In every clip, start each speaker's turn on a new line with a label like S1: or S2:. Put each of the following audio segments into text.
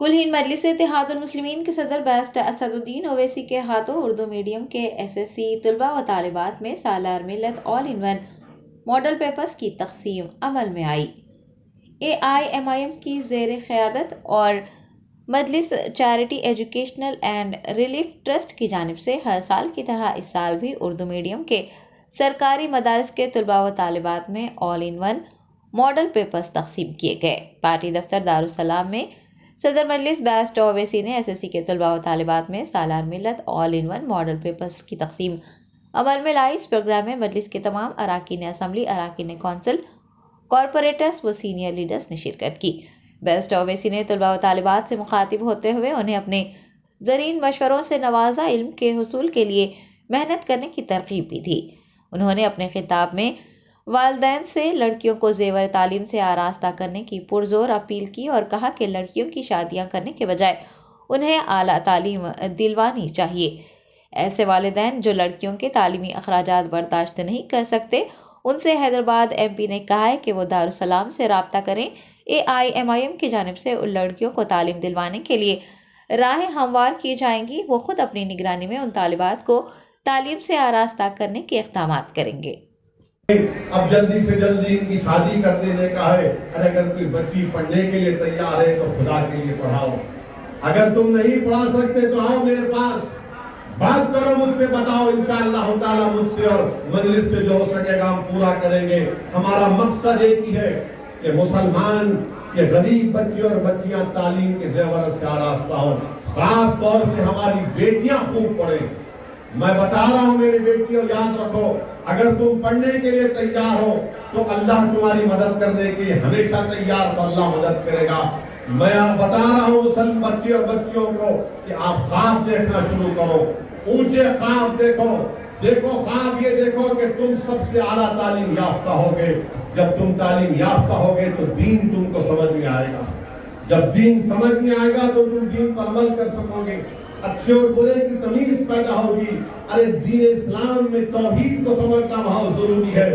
S1: کل ہند مجلس اتحاد المسلمین کے صدر بیرسٹر اسد الدین اویسی کے ہاتھوں اردو میڈیم کے SSC طلباء و طالبات میں سالار ملت آل ان ون ماڈل پیپرز کی تقسیم عمل میں آئی۔ AIMIM کی زیر قیادت اور مجلس charity educational and relief trust کی جانب سے ہر سال کی طرح اس سال بھی اردو میڈیم کے سرکاری مدارس کے طلباء و طالبات میں آل ان ون ماڈل پیپرز تقسیم کیے گئے۔ پارٹی دفتر دارالسلام میں صدر مجلس بیرسٹر اویسی نے SSC کے طلباء و طالبات میں سالار ملت آل ان ون ماڈل پیپرز کی تقسیم عمل میں لائی۔ اس پروگرام میں مجلس کے تمام اراکین اسمبلی، اراکین کونسل، کارپوریٹرز و سینئر لیڈرز نے شرکت کی۔ بیرسٹر اویسی نے طلباء و طالبات سے مخاطب ہوتے ہوئے انہیں اپنے زرعی مشوروں سے نوازا، علم کے حصول کے لیے محنت کرنے کی ترغیب بھی دی۔ انہوں نے اپنے خطاب میں والدین سے لڑکیوں کو زیور تعلیم سے آراستہ کرنے کی پرزور اپیل کی اور کہا کہ لڑکیوں کی شادیاں کرنے کے بجائے انہیں اعلیٰ تعلیم دلوانی چاہیے۔ ایسے والدین جو لڑکیوں کے تعلیمی اخراجات برداشت نہیں کر سکتے، ان سے حیدرآباد MP نے کہا ہے کہ وہ دارالسلام سے رابطہ کریں۔ AIMIM کی جانب سے ان لڑکیوں کو تعلیم دلوانے کے لیے راہیں ہموار کی جائیں گی۔ وہ خود اپنی نگرانی میں ان طالبات کو تعلیم سے آراستہ کرنے کے اقدامات کریں گے۔
S2: اب جلدی سے جلدی ان کی شادی کر دینے کا ہے۔ اگر کوئی بچی پڑھنے کے لیے تیار ہے تو خدا کے لیے پڑھاؤ۔ اگر تم نہیں پڑھا سکتے تو آؤ میرے پاس، بات کرو مجھ سے، بتاؤ، انشاءاللہ تعالیٰ مجھ سے اور مجلس سے جو ہو سکے گا ہم پورا کریں گے۔ ہمارا مقصد ایک ہی ہے کہ مسلمان کے غریب بچے اور بچیاں تعلیم کے زیور سے آراستہ ہوں، خاص طور سے ہماری بیٹیاں خوب پڑھیں۔ میں بتا رہا ہوں میری بیٹیوں، یاد رکھو، اگر تم پڑھنے کے لیے تیار ہو تو اللہ تمہاری مدد کرنے کے لیے ہمیشہ تیار، تو اللہ مدد کرے گا۔ میں بتا رہا ہوں مسلم بچے اور بچیوں کو کہ آپ خواب دیکھنا شروع کرو، اونچے خواب دیکھو۔ خواب یہ دیکھو کہ تم سب سے اعلیٰ تعلیم یافتہ ہوگے۔ جب تم تعلیم یافتہ ہوگے تو دین تم کو سمجھ میں آئے گا۔ جب دین سمجھ میں آئے گا تو تم دین پر عمل کر سکو گے، اچھے اور برے کی تمیز پیدا ہوگی۔ ارے دین اسلام میں توحید کو سمجھنا بہت ضروری ہے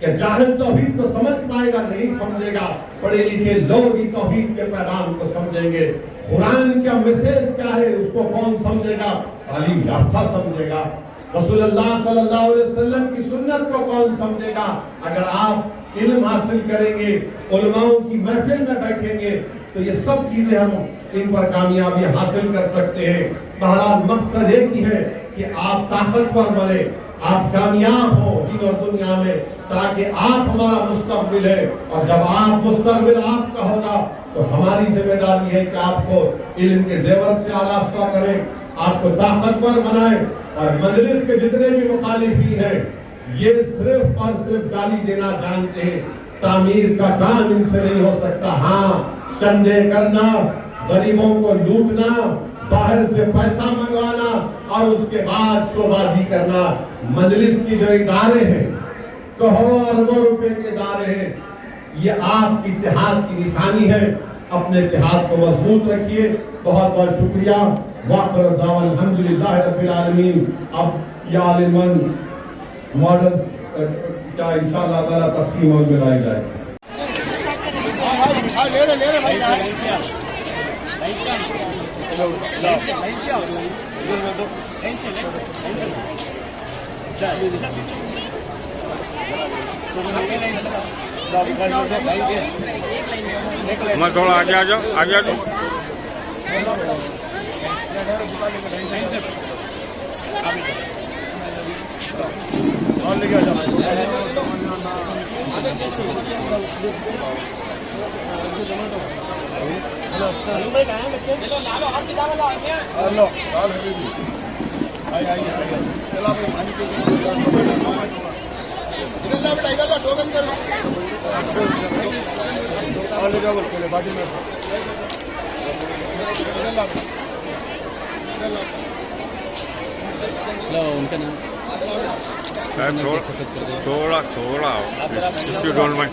S2: کہ جاہل توحید کو سمجھ پائے گا نہیں سمجھے گا، پڑھے لکھے لوگ ہی توحید کے پیغام کو سمجھیں گے۔ قرآن کا میسج کیا ہے اس کو کون سمجھے گا؟ تعلیم یافتہ سمجھے گا۔ رسول اللہ صلی اللہ علیہ وسلم کی سنت کو کون سمجھے گا؟ اگر آپ علم حاصل کریں گے، علماء کی محفل میں بیٹھیں گے تو یہ سب چیزیں ہم ان پر کامیابی حاصل کر سکتے ہیں۔ بہرحال مقصد ایک ہی ہے کہ آپ طاقتور بنے، آپ کامیاب ہو دین اور دنیا میں، تاکہ آپ ہمارا مستقبل ہے، اور جب آپ مستقبل آپ کا ہوگا تو ہماری ذمہ داری ہے کہ آپ کو علم کے زیور سے آراستہ کریں، آپ کو طاقتور بنائیں۔ اور مجلس کے جتنے بھی مخالفین ہیں یہ صرف اور صرف گالی دینا جانتے ہیں، تعمیر کا کام ان سے نہیں ہو سکتا۔ ہاں، چندے کرنا، غریبوں کو لوٹنا، باہر سے پیسہ منگوانا اور اس کے بعد شو بازی کرنا۔ مجلس کی جو ادارے ہیں، کروڑوں اربوں روپے کے ادارے ہیں، یہ آپ کی اتحاد کی نشانی ہے۔ اپنے اتحاد کو مضبوط رکھیے۔ بہت بہت شکریہ۔ وآخر دعوانا الحمدللہ رب العالمین۔ اب یہ آل ان ون ماڈل کیا انشاءاللہ تعالیٰ تقسیم میں لائی جائے۔
S3: میں تھوڑا آگے آ جاؤ، آگے آ جاؤ۔ اور لے کے آ جاؤ۔ تھوڑا if you don't mind.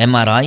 S4: MRI,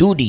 S4: 2D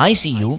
S4: ICU